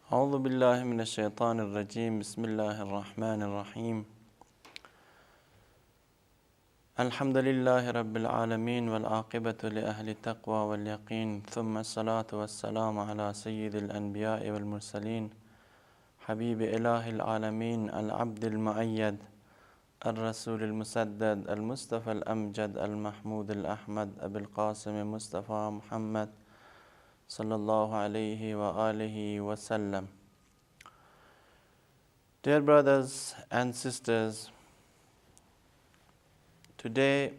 أعوذ بالله من الشيطان الرجيم بسم الله الرحمن الرحيم الحمد لله رب العالمين والعاقبة لأهل التقوى واليقين ثم الصلاة والسلام على سيد الأنبياء والمرسلين حبيب إله العالمين العبد المؤيد الرسول المسدد المصطفى الأمجد المحمود الأحمد أبي القاسم مصطفى محمد صلى الله عليه وآله وسلم. Dear brothers and sisters, today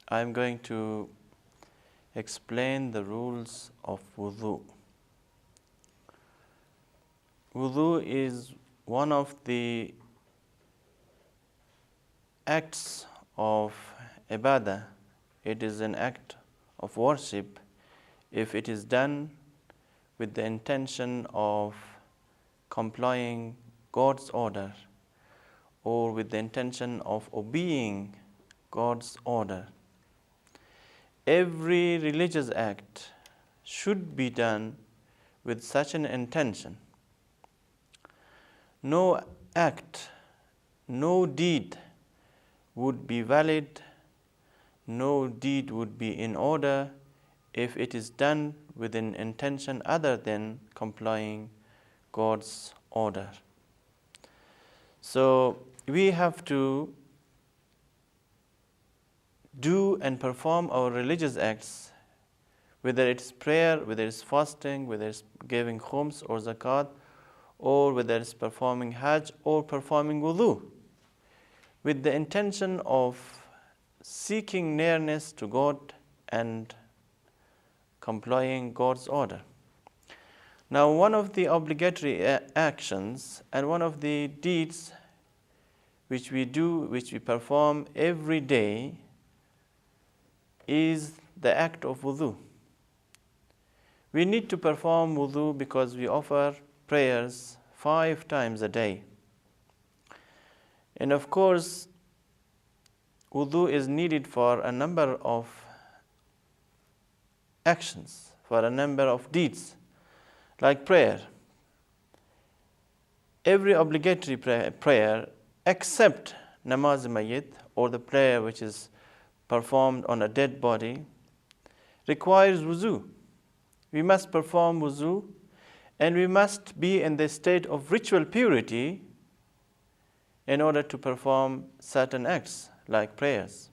I am going to explain the rules of Wudhu. Wudhu is one of the acts of ibadah. It is an act of worship if it is done with the intention of complying God's order or with the intention of obeying God's order. Every religious act should be done with such an intention. No act, no deed would be valid, no deed would be in order if it is done with an intention other than complying God's order. So we have to do and perform our religious acts, whether it's prayer, whether it's fasting, whether it's giving khums or zakat, or whether it's performing hajj or performing wudhu, with the intention of seeking nearness to God and complying God's order. Now, one of the obligatory actions and one of the deeds which we do, which we perform every day, is the act of wudhu. We need to perform wudhu because we offer prayers 5 times a day. And of course, wudhu is needed for a number of actions, for a number of deeds, like prayer. Every obligatory prayer except namaz mayyit, or the prayer which is performed on a dead body, requires wuzu. We must perform wuzu and we must be in the state of ritual purity in order to perform certain acts like prayers.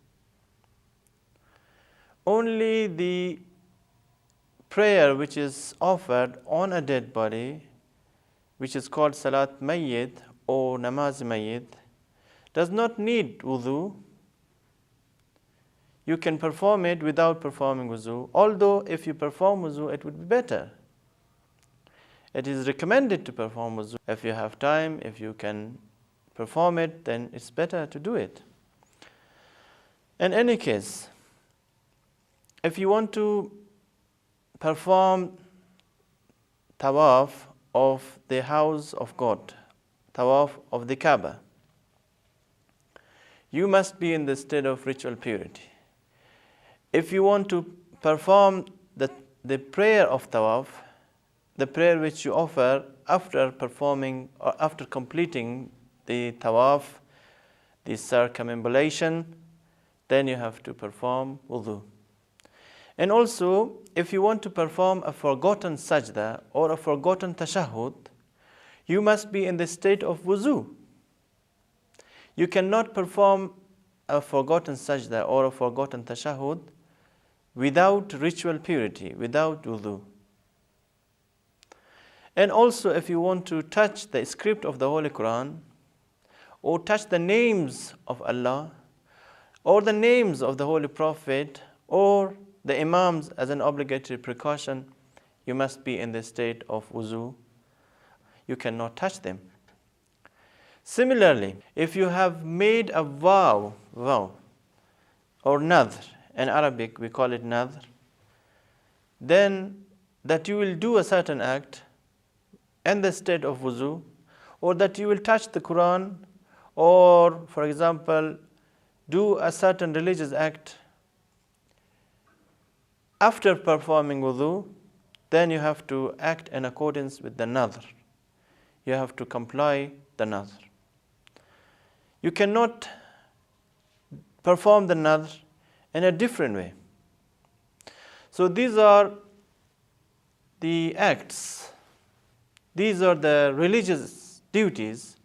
Only the prayer which is offered on a dead body, which is called salat mayyit or namaz mayyit, does not need wudu. You can perform it without performing wudu, although if you perform wudu it would be better. It is recommended to perform wudu. If you have time, if you can perform it, then it's better to do it. In any case, if you want to perform tawaf of the house of God, tawaf of the Kaaba, you must be in the state of ritual purity. If you want to perform the prayer of tawaf, the prayer which you offer after performing or after completing the tawaf, the circumambulation, then you have to perform wudhu. And also, if you want to perform a forgotten sajda or a forgotten tashahhud, you must be in the state of wuzu. You cannot perform a forgotten sajda or a forgotten tashahhud without ritual purity, without wudu. And also, if you want to touch the script of the Holy Quran, or touch the names of Allah, or the names of the Holy Prophet, or the imams as an obligatory precaution, you must be in the state of wuzu. You cannot touch them. Similarly, if you have made a vow or nadhr, in Arabic we call it nadhr, then that you will do a certain act in the state of wuzu, or that you will touch the Quran, or for example do a certain religious act after performing wudu, then you have to act in accordance with the nadhr. You have to comply the nadhr. You cannot perform the nadhr in a different way. So these are the acts, these are the religious duties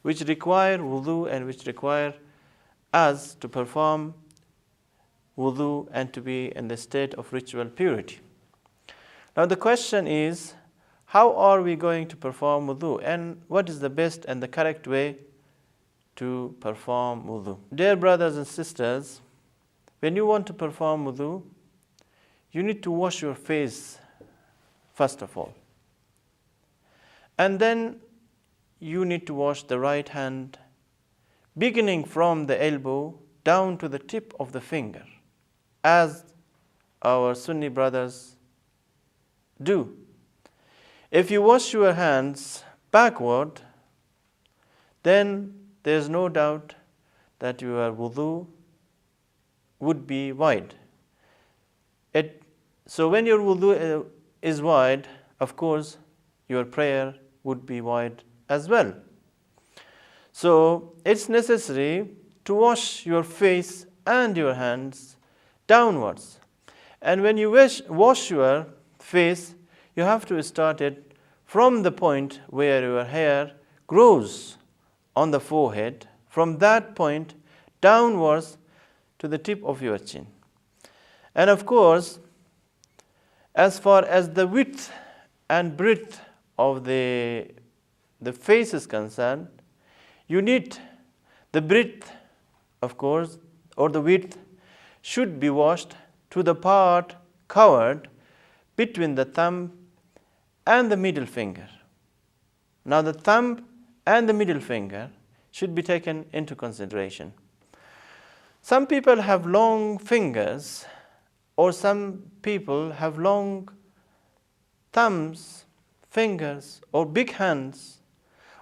which require wudu and which require us to perform wudu and to be in the state of ritual purity. Now the question is, how are we going to perform wudu, and what is the best and the correct way to perform wudu? Dear brothers and sisters, when you want to perform wudu, you need to wash your face first of all. And then you need to wash the right hand, beginning from the elbow down to the tip of the finger, as our Sunni brothers do. If you wash your hands backward, then there is no doubt that your wudu would be wide. So when your wudu is wide, of course, your prayer would be wide as well. So it's necessary to wash your face and your hands downwards. And when you wash your face, you have to start it from the point where your hair grows on the forehead, from that point downwards to the tip of your chin. And of course, as far as the width and breadth of the face is concerned, you need the breadth, of course, or the width should be washed to the part covered between the thumb and the middle finger. Now the thumb and the middle finger should be taken into consideration. Some people have long fingers, or some people have long thumbs, fingers, or big hands,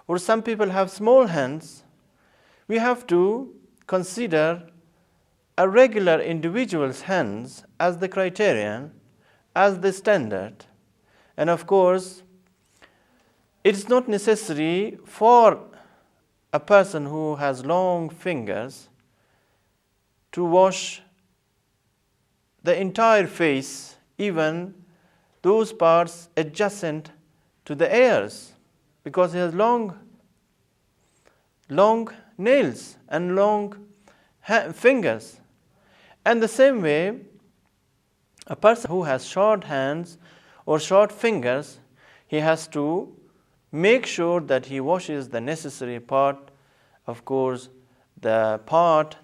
or some people have small hands. We have to consider a regular individual's hands as the criterion, as the standard. And of course, it's not necessary for a person who has long fingers to wash the entire face, even those parts adjacent to the ears, because he has long nails and long fingers. And the same way, a person who has short hands or short fingers, he has to make sure that he washes the necessary part, of course, the part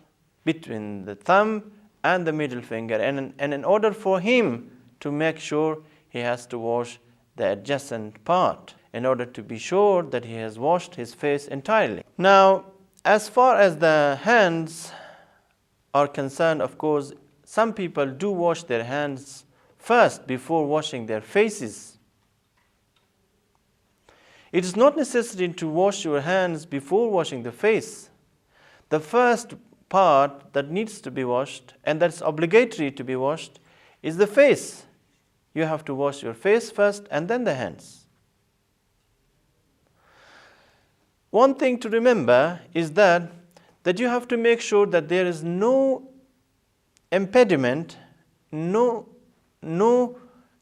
between the thumb and the middle finger. And in order for him to make sure, he has to wash the adjacent part in order to be sure that he has washed his face entirely. Now, as far as the hands are concerned, of course, some people do wash their hands first before washing their faces. It is not necessary to wash your hands before washing the face. The first part that needs to be washed, and that's obligatory to be washed, is the face. You have to wash your face first and then the hands. One thing to remember is that you have to make sure that there is no impediment, no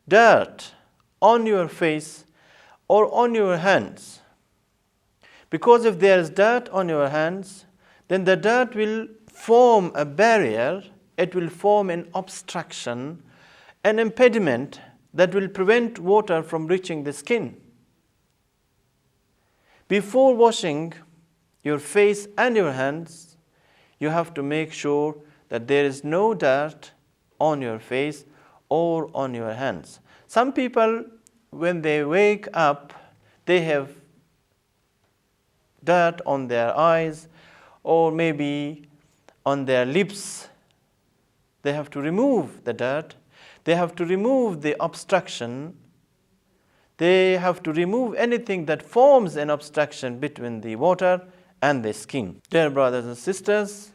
dirt on your face or on your hands. Because if there is dirt on your hands, then the dirt will form a barrier, it will form an obstruction, an impediment that will prevent water from reaching the skin. Before washing your face and your hands, you have to make sure that there is no dirt on your face or on your hands. Some people, when they wake up, they have dirt on their eyes or maybe on their lips. They have to remove the dirt. They have to remove the obstruction. They have to remove anything that forms an obstruction between the water and the skin. Dear brothers and sisters,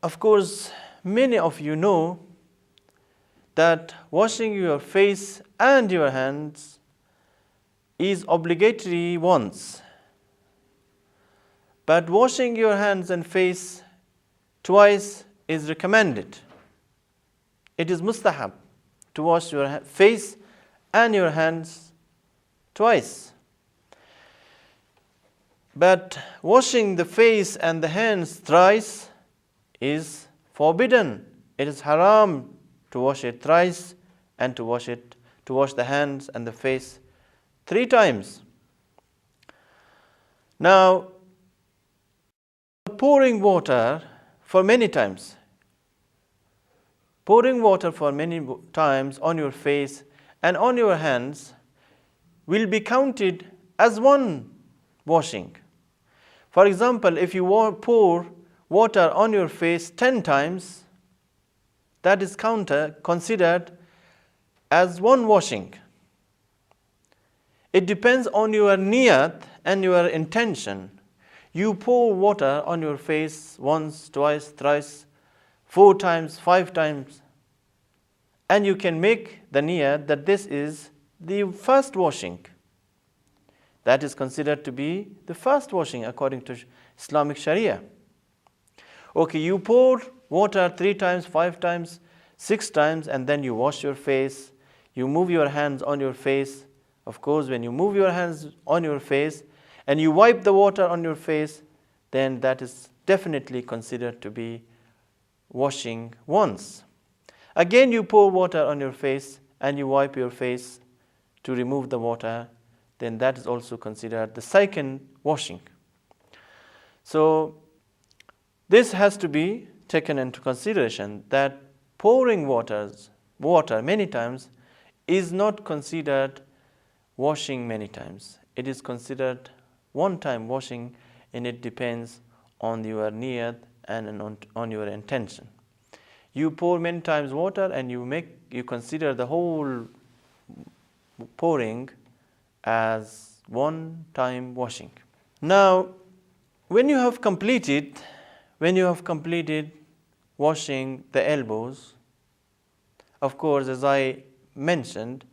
of course, many of you know that washing your face and your hands is obligatory once. But washing your hands and face twice is recommended. It is mustahab to wash your face and your hands twice. But washing the face and the hands thrice is forbidden. It is haram to wash it thrice and to wash the hands and the face 3 times. Now, pouring water for many times on your face and on your hands will be counted as one washing. For example, if you pour water on your face 10 times, that is considered as one washing. It depends on your niyat and your intention. You pour water on your face once, twice, thrice, 4 times, 5 times, and you can make the niyat that this is the first washing. That is considered to be the first washing according to Islamic Sharia. Okay, you pour water 3 times, 5 times, 6 times, and then you wash your face. You move your hands on your face. Of course, when you move your hands on your face and you wipe the water on your face, then that is definitely considered to be washing once. Again, you pour water on your face and you wipe your face to remove the water, then that is also considered the second washing. So, this has to be taken into consideration that pouring water many times is not considered washing many times. It is considered one time washing, and it depends on your niyat and on your intention. You pour many times water and you consider the whole pouring as one time washing. Now, when you have completed washing the elbows, of course, as I mentioned,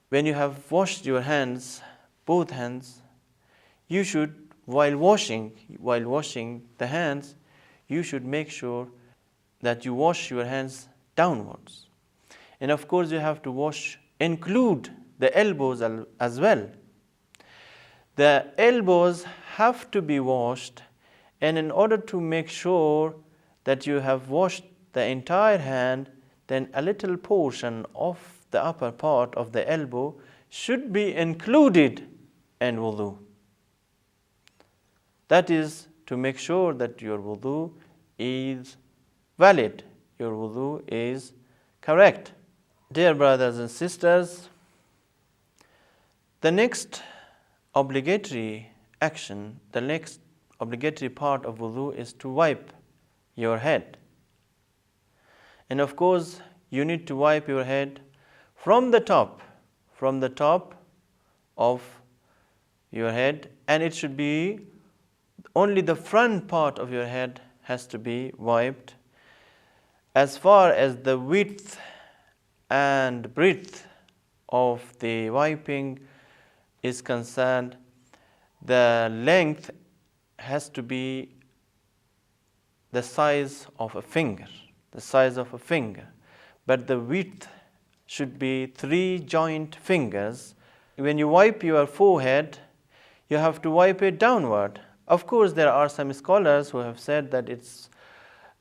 when you have washed your hands, both hands, you should, while washing the hands, you should make sure that you wash your hands downwards. And of course, you have to include the elbows as well. The elbows have to be washed, and in order to make sure that you have washed the entire hand, then a little portion of the upper part of the elbow should be included in wudhu. That is to make sure that your wudhu is valid, your wudhu is correct. Dear brothers and sisters, the next obligatory action, the next obligatory part of wudhu is to wipe your head. And of course, you need to wipe your head from the top of your head, and it should be only the front part of your head has to be wiped. As far as the width and breadth of the wiping is concerned, the length has to be the size of a finger, the size of a finger, but the width should be 3 joint fingers. When you wipe your forehead, you have to wipe it downward. Of course, there are some scholars who have said that it's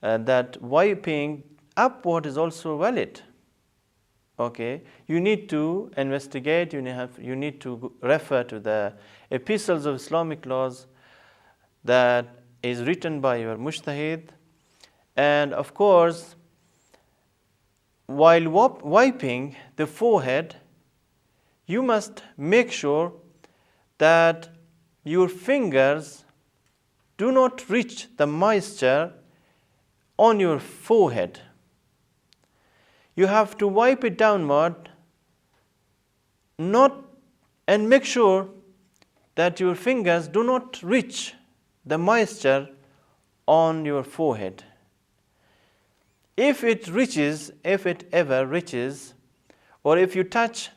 that wiping upward is also valid. Okay, you need to investigate. You need to refer to the epistles of Islamic laws that is written by your mujtahid, and of course, while wiping the forehead, you must make sure that your fingers do not reach the moisture on your forehead. You have to wipe it downward, and make sure that your fingers do not reach the moisture on your forehead. If it ever reaches, or if you touch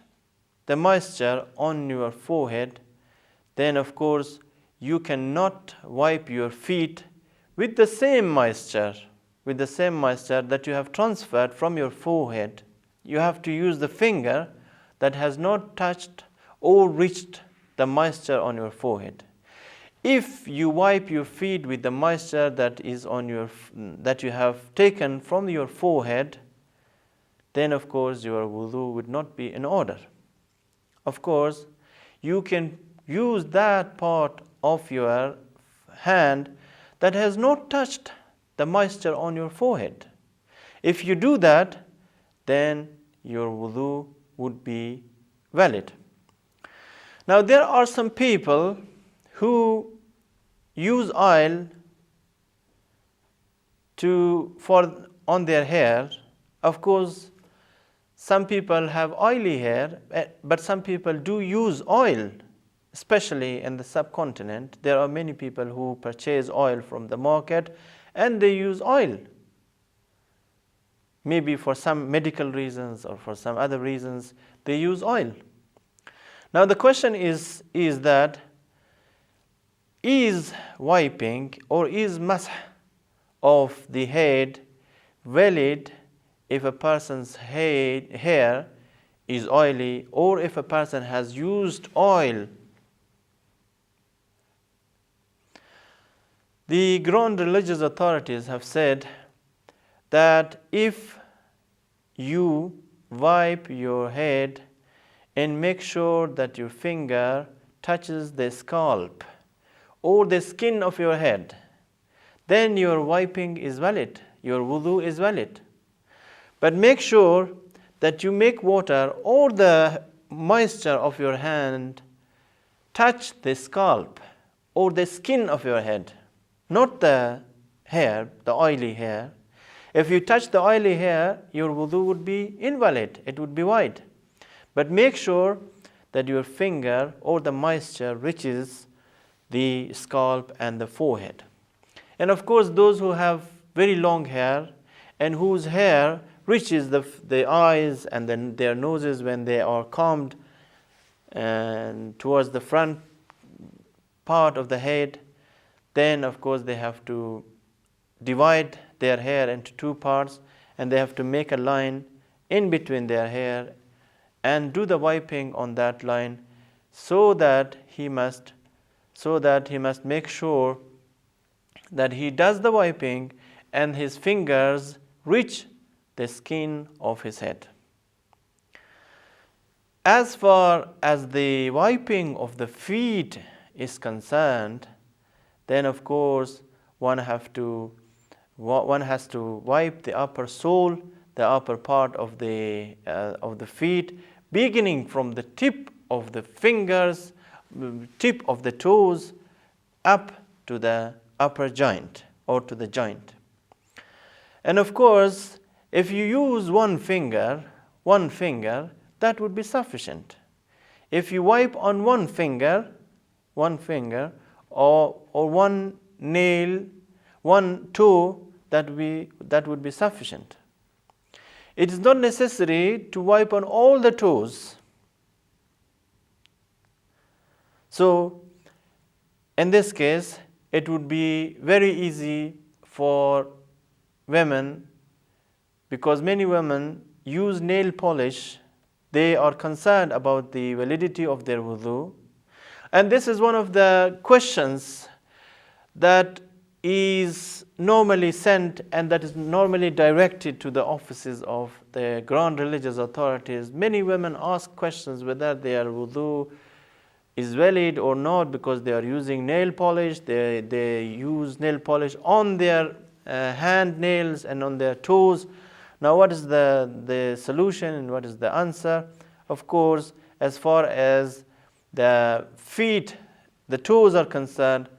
the moisture on your forehead, then of course you cannot wipe your feet with the same moisture that you have transferred from your forehead. You have to use the finger that has not touched or reached the moisture on your forehead. If you wipe your feet with the moisture that you have taken from your forehead, then of course your wudu would not be in order. Of course, you can use that part of your hand that has not touched the moisture on your forehead. If you do that, then your wudu would be valid. Now there are some people who use oil on their hair. Of course, some people have oily hair, but some people do use oil, especially in the subcontinent. There are many people who purchase oil from the market and they use oil, maybe for some medical reasons or for some other reasons they use oil. Now the question is that is wiping or is masah of the head valid if a person's hair is oily, or if a person has used oil? The ground religious authorities have said that if you wipe your head and make sure that your finger touches the scalp or the skin of your head, then your wiping is valid, your wudu is valid. But make sure that you make water or the moisture of your hand touch the scalp or the skin of your head, not the hair, the oily hair. If you touch the oily hair, your wudu would be invalid, it would be void. But make sure that your finger or the moisture reaches the scalp and the forehead. And of course, those who have very long hair and whose hair reaches the eyes and then their noses when they are combed and towards the front part of the head, then of course they have to divide their hair into 2 parts, and they have to make a line in between their hair and do the wiping on that line, so that he must make sure that he does the wiping and his fingers reach the skin of his head. As far as the wiping of the feet is concerned, then of course one has to wipe the upper sole, the upper part of the feet, beginning from the tip of the fingers, tip of the toes, up to the upper joint or to the joint. And of course, if you use one finger, that would be sufficient. If you wipe on one finger, or one nail, one toe, that would be sufficient. It is not necessary to wipe on all the toes. So, in this case, it would be very easy for women, because many women use nail polish. They are concerned about the validity of their wudhu. And this is one of the questions that is normally sent and that is normally directed to the offices of the grand religious authorities. Many women ask questions whether their wudhu is valid or not because they are using nail polish. They use nail polish on their hand nails and on their toes. Now what is the solution and what is the answer? Of course, as far as the feet, the toes are concerned,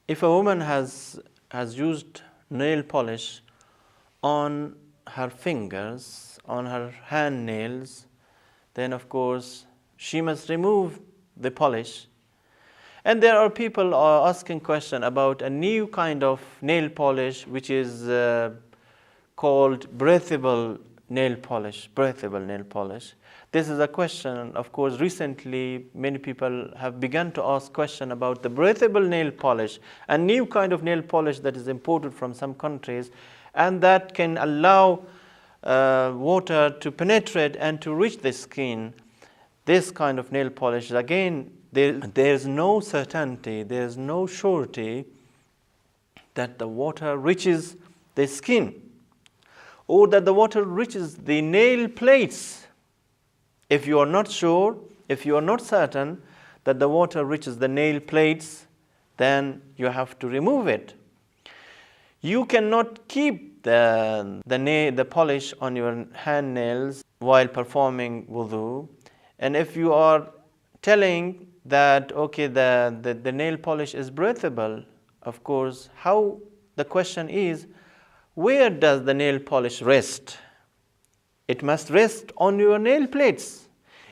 if a woman has used nail polish on her fingers, on her hand nails, then of course she must remove the polish. And there are people asking question about a new kind of nail polish which is called breathable nail polish. Breathable nail polish. This is a question, of course, recently many people have begun to ask question about the breathable nail polish, a new kind of nail polish that is imported from some countries and that can allow water to penetrate and to reach the skin. This kind of nail polish, again, there is no certainty, there is no surety that the water reaches the skin or that the water reaches the nail plates. If you are not sure, if you are not certain that the water reaches the nail plates, then you have to remove it. You cannot keep the polish on your hand nails while performing wudhu. And if you are telling that, okay, the nail polish is breathable, of course, how the question is, where does the nail polish rest? It must rest on your nail plates.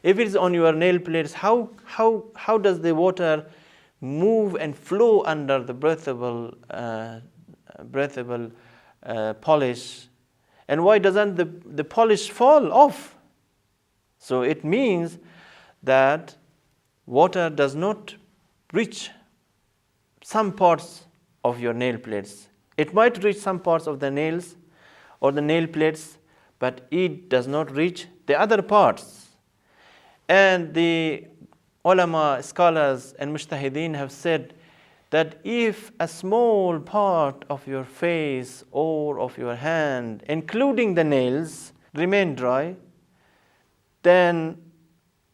If it is on your nail plates, how does the water move and flow under the breathable polish? And why doesn't the polish fall off? So it means that water does not reach some parts of your nail plates. It might reach some parts of the nails or the nail plates, but it does not reach the other parts. And the ulama, scholars and mujtahideen have said that if a small part of your face or of your hand, including the nails, remain dry, then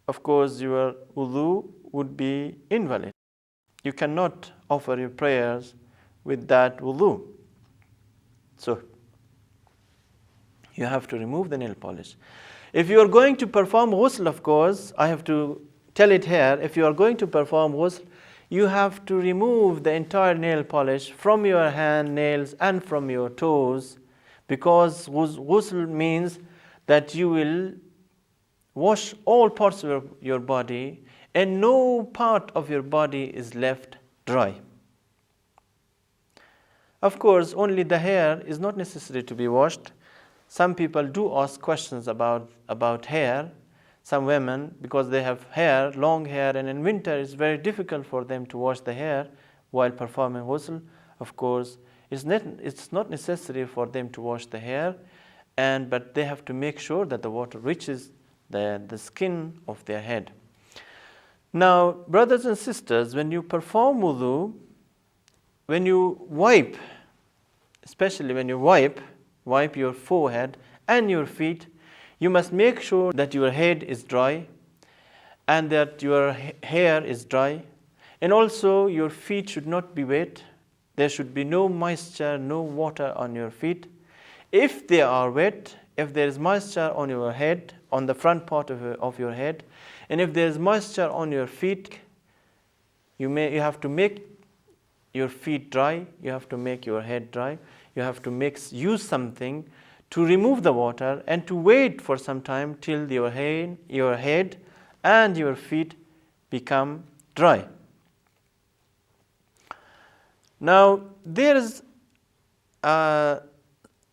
of course your wudhu would be invalid. You cannot offer your prayers with that wudhu. So you have to remove the nail polish. If you are going to perform ghusl, of course, I have to tell it here, if you are going to perform ghusl, you have to remove the entire nail polish from your hand nails and from your toes, because ghusl means that you will wash all parts of your body and no part of your body is left dry. Of course, only the hair is not necessary to be washed. Some people do ask questions about hair. Some women, because they have hair, long hair, and in winter it's very difficult for them to wash the hair while performing ghusl. Of course, it's not necessary for them to wash the hair, but they have to make sure that the water reaches the skin of their head. Now, brothers and sisters, when you perform wudhu, when you wipe, especially when you wipe your forehead and your feet, you must make sure that your head is dry and that your hair is dry. And also your feet should not be wet. There should be no moisture, no water on your feet. If they are wet, if there is moisture on your head, on the front part of your head, and if there is moisture on your feet, you have to make your feet dry, you have to make your head dry, you have to use something to remove the water and to wait for some time till your head and your feet become dry. Now, there is a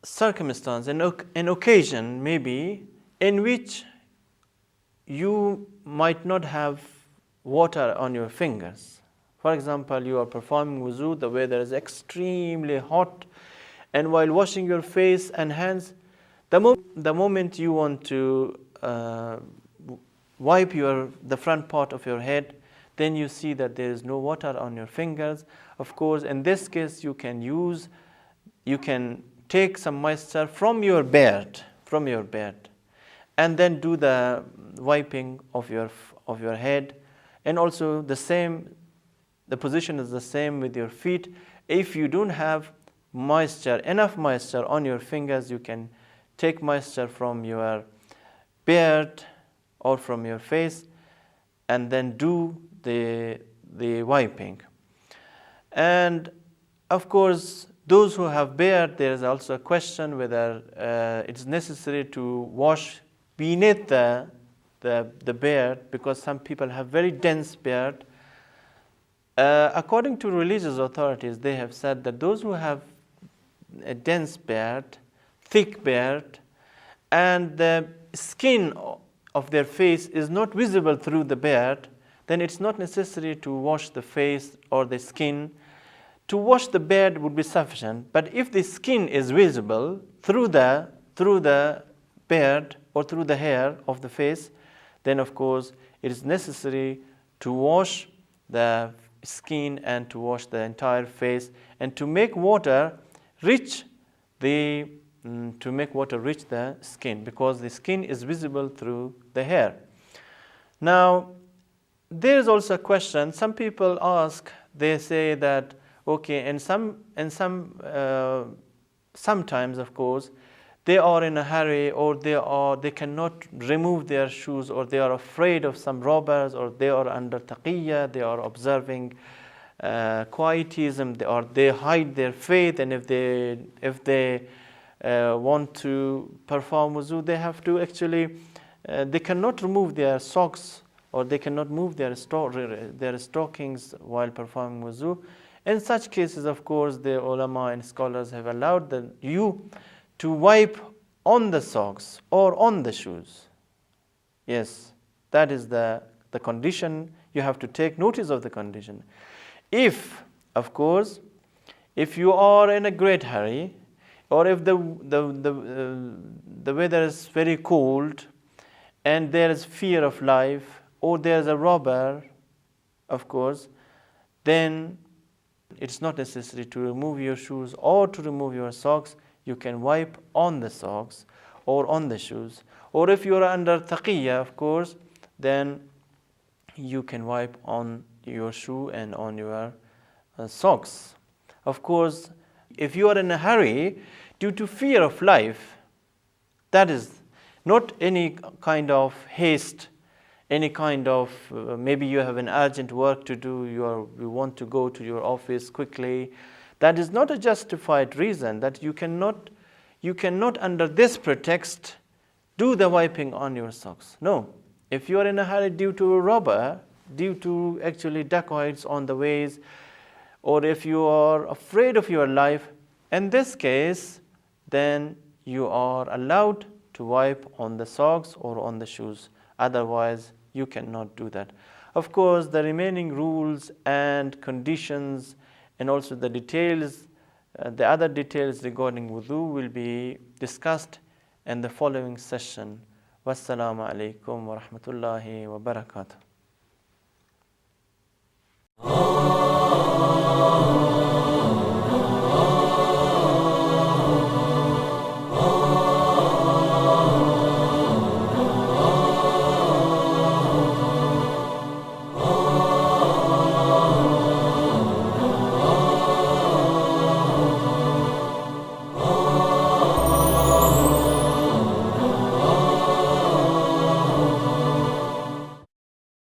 circumstance, an occasion maybe, in which you might not have water on your fingers. For example, you are performing wuzu, the weather is extremely hot, and while washing your face and hands, the moment you want to wipe the front part of your head, then you see that there is no water on your fingers. Of course, in this case, you can take some moisture from your beard, and then do the wiping of your head. And also the position is the same with your feet. If you don't have enough moisture on your fingers, you can take moisture from your beard or from your face and then do the wiping. And of course, those who have beard, there is also a question whether it's necessary to wash beneath the beard, because some people have very dense beard. According to religious authorities, they have said that those who have a dense beard, thick beard, and the skin of their face is not visible through the beard, then it's not necessary to wash the face or the skin. To wash the beard would be sufficient. But if the skin is visible through the beard or through the hair of the face, then of course it is necessary to wash the skin and to wash the entire face, and to make water reach the skin, because the skin is visible through the hair. Now, there is also a question. Some people ask. They say that sometimes, of course, they are in a hurry, or they cannot remove their shoes, or they are afraid of some robbers, or they are under taqiyya, they are observing quietism, or they hide their faith, and if they want to perform wuzu, they have to actually they cannot remove their socks, or they cannot move their stockings while performing wuzu. In such cases, of course, the ulama and scholars have allowed you to wipe on the socks or on the shoes. Yes, that is the condition. You have to take notice of the condition. If you are in a great hurry, or if the weather is very cold and there is fear of life, or there is a robber, of course, then it's not necessary to remove your shoes or to remove your socks. You can wipe on the socks or on the shoes. Or if you are under taqiyya, of course, then you can wipe on your shoe and on your socks. Of course, if you are in a hurry due to fear of life, that is not any kind of haste, any kind of maybe you have an urgent work to do, you want to go to your office quickly. That is not a justified reason that you cannot under this pretext do the wiping on your socks. No. If you are in a hurry due to a robber, due to actually dacoits on the ways, or if you are afraid of your life, in this case, then you are allowed to wipe on the socks or on the shoes. Otherwise, you cannot do that. Of course, the remaining rules and conditions, and also the details, the other details regarding wudu will be discussed in the following session. Wassalamu alaikum wa rahmatullahi wa barakatuh.